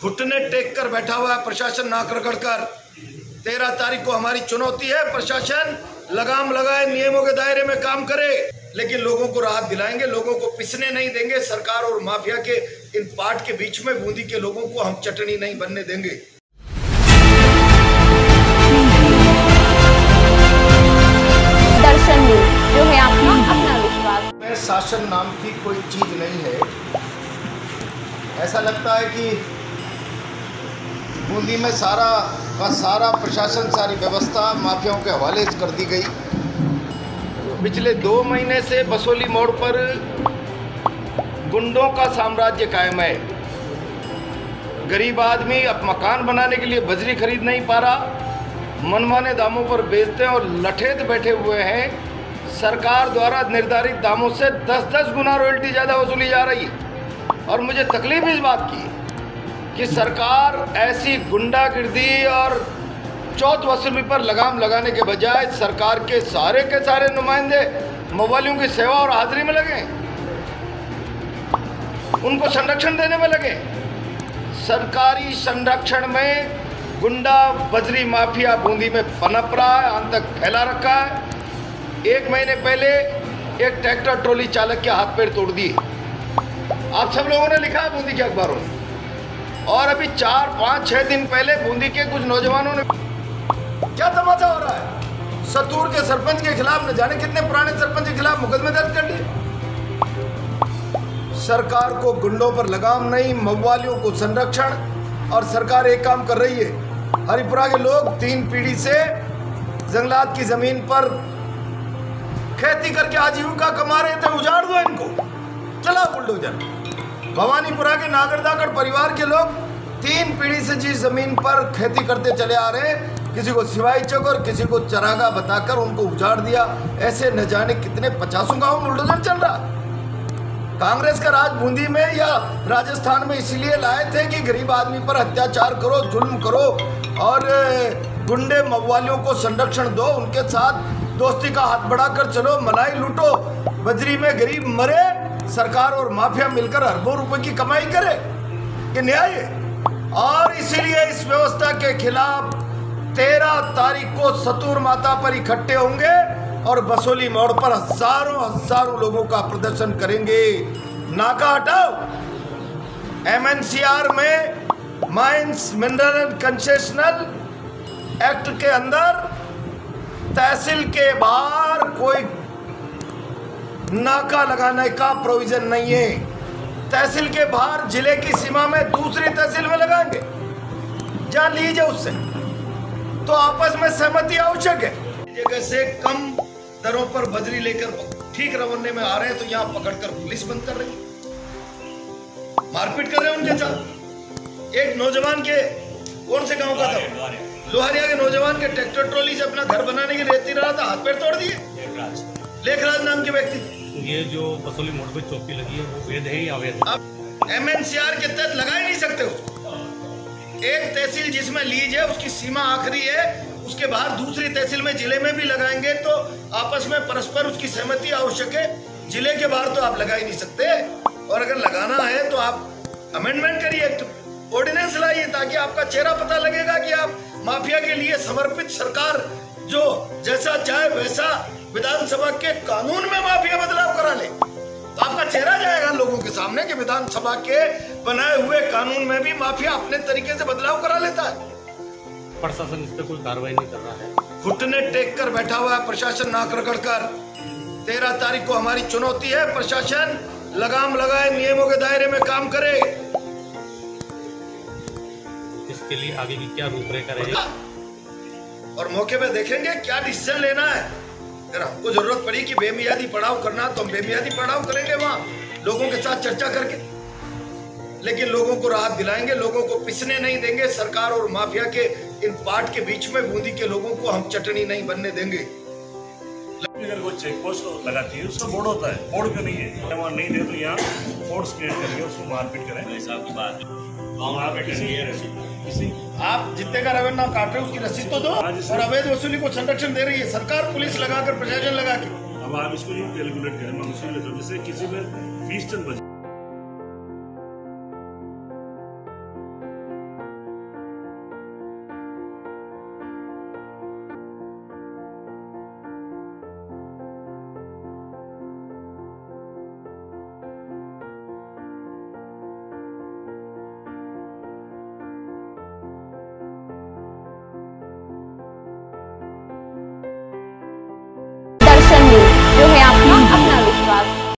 घुटने टेक कर बैठा हुआ है प्रशासन, नाक रगड़ कर। 13 तारीख को हमारी चुनौती है, प्रशासन लगाम लगाए, नियमों के दायरे में काम करे, लेकिन लोगों को राहत दिलाएंगे, लोगों को पिसने नहीं देंगे। सरकार और माफिया के इन पार्ट के बीच में बूंदी के लोगों को हम चटनी नहीं बनने देंगे। दर्शन न्यूज, जो है आपका अपना विश्वास। में शासन नाम की कोई चीज नहीं है। ऐसा लगता है कि बूंदी में सारा प्रशासन, सारी व्यवस्था माफियाओं के हवाले कर दी गई। पिछले 2 महीने से बसोली मोड़ पर गुंडों का साम्राज्य कायम है। गरीब आदमी अब मकान बनाने के लिए बजरी खरीद नहीं पा रहा, मनमाने दामों पर बेचते हैं और लठेत बैठे हुए हैं। सरकार द्वारा निर्धारित दामों से 10-10 गुना रॉयल्टी ज़्यादा वसूली जा रही है। और मुझे तकलीफ इस बात की कि सरकार ऐसी गुंडागिर्दी और चौथ वसूली पर लगाम लगाने के बजाय सरकार के सारे नुमाइंदे मवालियों की सेवा और हाजिरी में लगे, उनको संरक्षण देने में लगे। सरकारी संरक्षण में गुंडा बजरी माफिया बूंदी में पनप रहा है, अंत तक फैला रखा है। 1 महीने पहले एक ट्रैक्टर ट्रॉली चालक के हाथ पैर तोड़ दिए, आप सब लोगों ने लिखा है बूंदी के अखबारों में। और अभी 4, 5, 6 दिन पहले बूंदी के कुछ नौजवानों ने, क्या तमाशा हो रहा है, सतूर के सरपंच के खिलाफ न जाने कितने पुराने सरपंच के खिलाफ मुकदमे दर्ज कर लिए। सरकार को गुंडों पर लगाम नहीं, मवालियों को संरक्षण। और सरकार एक काम कर रही है, हरिपुरा के लोग 3 पीढ़ी से जंगलात की जमीन पर खेती करके आजीविका कमा रहे थे, उजाड़ दो इनको, चला बुलडोजर। भवानीपुरा के नागरदागढ़ परिवार के लोग 3 पीढ़ी से जिस जमीन पर खेती करते चले आ रहे हैं, किसी को सिवाई चौक और किसी को चरागा बताकर उनको उजाड़ दिया। ऐसे न जाने कितने 50 गाँव में बुलडोजर चल रहा। कांग्रेस का राज बूंदी में या राजस्थान में इसलिए लाए थे कि गरीब आदमी पर अत्याचार करो, जुल्म करो और गुंडे मवालियों को संरक्षण दो, उनके साथ दोस्ती का हाथ बढ़ाकर चलो, मलाई लूटो, बजरी में गरीब मरे, सरकार और माफिया मिलकर अरबों रुपए की कमाई करे। ये न्याय है। और इसीलिए इस व्यवस्था के खिलाफ 13 तारीख को सतूर माता पर इकट्ठे होंगे और बसोली मोड़ पर हजारों लोगों का प्रदर्शन करेंगे। नाका हटाओ। MNCR में mines mineral and concessional act के अंदर तहसील के बाहर कोई नाका लगाने का प्रोविजन नहीं है। तहसील के बाहर जिले की सीमा में दूसरी तहसील में लगाएंगे, जहां लीजिए उससे तो आपस में सहमति आवश्यक है। जगह से कम दरों पर बजरी लेकर ठीक रवन्ने में आ रहे हैं तो यहाँ पकड़कर पुलिस बंद कर रही है, मारपीट कर रहे हैं उनके साथ। एक नौजवान के, कौन से गांव का था, लोहारिया के नौजवान के ट्रैक्टर ट्रॉली से अपना घर बनाने की रेती रहा था, हाथ पैर तोड़ दिए। लेखराज नाम के व्यक्ति। ये जो बसोली मोड़ पे चौकी लगी है वो वैध है या अवैध? अब MNCR के तहत लगा ही नहीं सकते उसको। एक तहसील जिसमें लीज है उसकी सीमा आखिरी है, उसके बाहर दूसरी तहसील में जिले में भी लगाएंगे तो आपस में परस्पर उसकी सहमति आवश्यक है। जिले के बाहर तो आप लगा ही नहीं सकते। और अगर लगाना है तो आप अमेंडमेंट करिए, ऑर्डिनेंस लाइए, ताकि आपका चेहरा पता लगेगा कि आप माफिया के लिए समर्पित सरकार जो जैसा चाहे वैसा विधानसभा के कानून में माफिया बदलाव करा ले, तो आपका चेहरा जाएगा लोगों के सामने कि विधानसभा के बनाए हुए कानून में भी माफिया अपने तरीके से बदलाव करा लेता है। प्रशासन इस पे कोई कार्रवाई नहीं कर रहा है। घुटने टेक कर बैठा हुआ है प्रशासन, नाक रगड़ कर। 13 तारीख को हमारी चुनौती है, प्रशासन लगाम लगाए, नियमों के दायरे में काम करे। इसके लिए आगे की क्या रूपरेखा रहेगी और मौके पे देखेंगे क्या डिसीजन लेना है। अगर हमको जरूरत पड़ी कि बेमियादी पड़ाव करना तो हम बेमियादी पड़ाव करेंगे वहाँ लोगों के साथ चर्चा करके, लेकिन लोगों को राहत दिलाएंगे, लोगों को पिसने नहीं देंगे। सरकार और माफिया के इन पार्ट के बीच में बूंदी के लोगों को हम चटनी नहीं बनने देंगे। अगर वो चेक पोस्ट लगाती है उसका बोर्ड होता है, बोर्ड का नहीं है। वहाँ नहीं दे तो यहाँ फोर्स क्रिएट करके उसको मारपीट करें। साहब की बात आप जितने का रेवेन्यू काट रहे हो उसकी रसीद तो दो। और अवैध वसूली को संरक्षण दे रही है सरकार, पुलिस लगाकर, प्रशासन लगा के। अब आप इसको कैलकुलेट करें, जैसे किसी में 20 टन बचे।